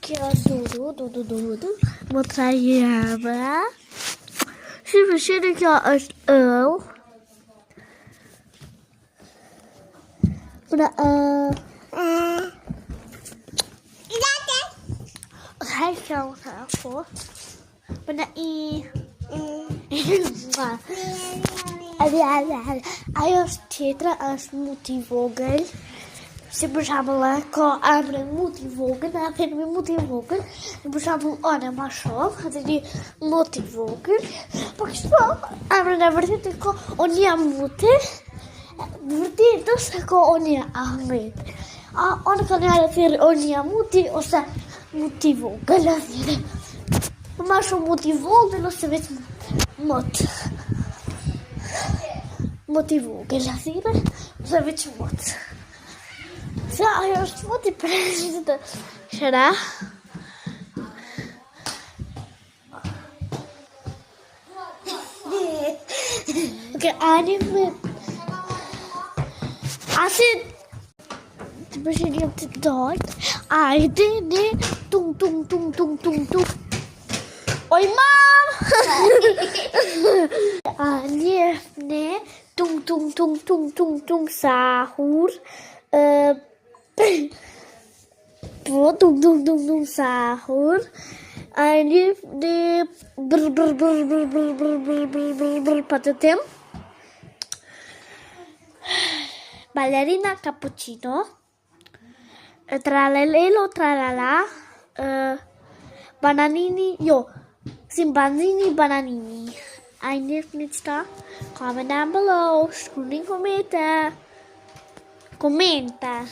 Aqui, ó, Dudu, mostrar ela. Se mexer aqui, ó, eu. Pra, hai chào thả phố. Bên đây Als tetra als multivogel. Se puxava lá com a multivogel, na frente multivogel, se puxava olha machov, de multivogel, porque só abre na verdade com onia mute, verdade com onia ahmed. A ona kan jag för onia muti och så multivogel alltså. Mas o multivogel och så vet mot. Multivogel assim, så vet mot. Så jag har små i president. Será? Okej, anime. Assim, depois eu ia te dar. Ai, de tum. Oi, mam. Anime, tum sahur. Tum sahur. Anif de brr patatem. Ballerina cappuccino. Tralalelo tralala. Bananini, Simbanzini bananini. Anif nitsta. Comment down below. Scrolling comenta.